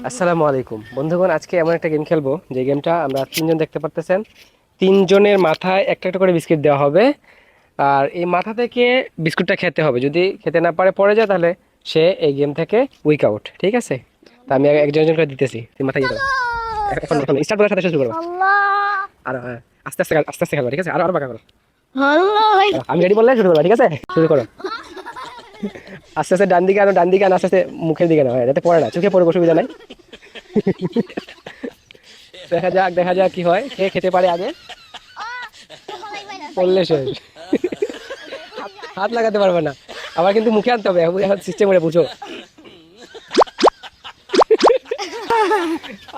আসসালামু আলাইকুম বন্ধুগণ, আজকে এমন একটা গেম খেলবো যে গেমটা আমরা তিনজন দেখতে পারতেছেন। তিনজনের মাথায় একটা একটা করে বিস্কিট দেওয়া হবে, আর এই মাথা থেকে বিস্কুটটা খেতে হবে। যদি খেতে না পারে পড়ে যায় তাহলে সে এই গেম থেকে উইক আউট। ঠিক আছে, তা আমি একজন একজন করে দিতেছি। তুমি মাথায় ইয়ে করো। এখন এখন স্টার্ট করার সাথে শুরু করবো। আর আস্তে আস্তে আস্তে আস্তে খেলবো। ঠিক আছে, আরো আরো পাকা করো। আমি রেডি বললে শুরু করবো। ঠিক আছে, শুরু করো। আস্তে আস্তে ডান দিকে আনো, ডান দিকে আনো, আস্তে আস্তে মুখের দিকে নাও, যাতে পড়ে না, চোখে পড়বে, অসুবিধা নাই। দেখা যাক কি হয়, কে খেতে পারে আগে। পড়লে শেষ, হাত লাগাতে পারবে না। আবার কিন্তু মুখে আনতে হবে, এখন সিস্টেম করে বুঝো।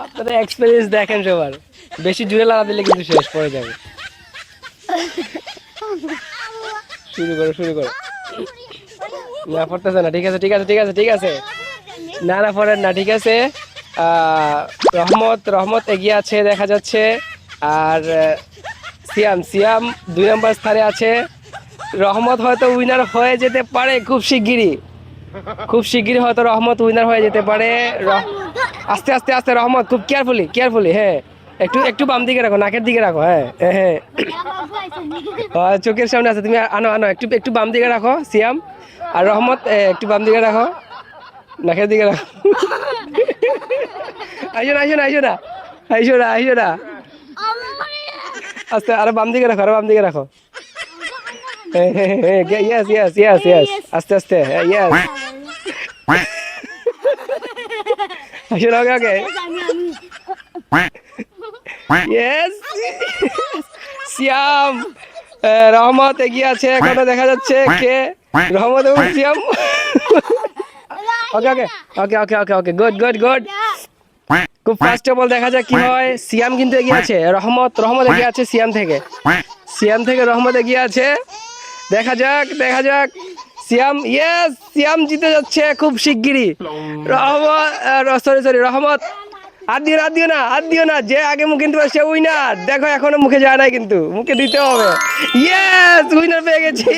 আপনাদের এক্সপেরিয়েন্স দেখেন সবার, বেশি জুড়ে লাগা দিলে কিন্তু শেষ পড়ে যাবে। শুরু করো শুরু করো। না পড়তেছে না। ঠিক আছে ঠিক আছে ঠিক আছে ঠিক আছে, না না পড়েন না। ঠিক আছে, রহমত রহমত এগিয়ে আছে দেখা যাচ্ছে। আর সিয়াম সিয়াম 2 নম্বর স্থানে আছে। রহমত হয়তো উইনার হয়ে যেতে পারে খুব শিগগিরই, খুব শিগগিরই হয়তো রহমত উইনার হয়ে যেতে পারে। আস্তে আস্তে আস্তে রহমত, খুব কেয়ারফুলি কেয়ারফুলি। হ্যাঁ, একটু একটু বাম দিকে রাখো, নাকের দিকে রাখো। হ্যাঁ হ্যাঁ, চোখের সামনে আছে, তুমি আনো আনো, একটু একটু বাম দিকে রাখো সিয়াম। আর রহমত একটু বাম দিকে রাখো, নাকের দিকে রাখো। আইসো না আইসো না আইসো না আইসো না আইসো না। আস্তে, আরো বাম দিকে রাখো, আরো বাম দিকে রাখো। ইয়েস ইয়েস ইয়েস ইয়েস, আস্তে আস্তে, ইয়েস। আইসো না, ওকে ওকে, ইয়েস। সিয়াম রহমত এগিয়ে আছে এখনো, দেখা যাচ্ছে কে রহমত এবং সিয়াম। ওকে ওকে ওকে ওকে ওকে ওকে, গুড গুড গুড। খুব ফার্স্ট অফ অল দেখা যাক কি হয়। সিয়াম কিন্তু এগিয়ে আছে, রহমত রহমত এগিয়ে আছে সিয়াম থেকে, সিয়াম থেকে রহমত এগিয়ে আছে। দেখা যাক দেখা যাক। সিয়াম, ইয়েস, সিয়াম জিতে যাচ্ছে খুব শিগগিরই। রহমত, সরি সরি, রহমত। হাত দিও না হাত দিও না হাত দিও না, যে আগে মুখে দিতে পারে সে উইনার। দেখো এখনো মুখে যায় নাই, কিন্তু মুখে দিতে হবে। ইয়েস, উইনার পেয়ে গেছি,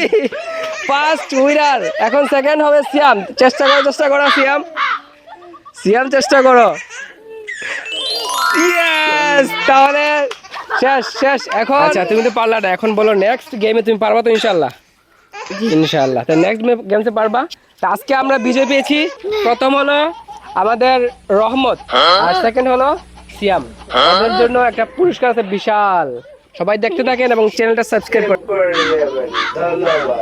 ফার্স্ট উইনার। এখন সেকেন্ড হবে সিয়াম। চেষ্টা করো চেষ্টা করো সিয়াম, সিয়াম চেষ্টা করো। ইয়েস, তাহলে শেষ শেষ এখন। আচ্ছা, তুমি তো পারলা না, এখন বলো নেক্সট গেমে তুমি পারবা তো ইনশাল্লাহ? ইনশাল্লাহ, তো নেক্সট গেমসে পারবা। তো আজকে আমরা বিজয় পেয়েছি। প্রথম হলো আমাদের রহমত, আর সেকেন্ড হলো সিয়াম। তাদের জন্য একটা পুরস্কার আছে বিশাল। সবাই দেখতে থাকেন এবং চ্যানেলটা সাবস্ক্রাইব করে দেবেন। ধন্যবাদ।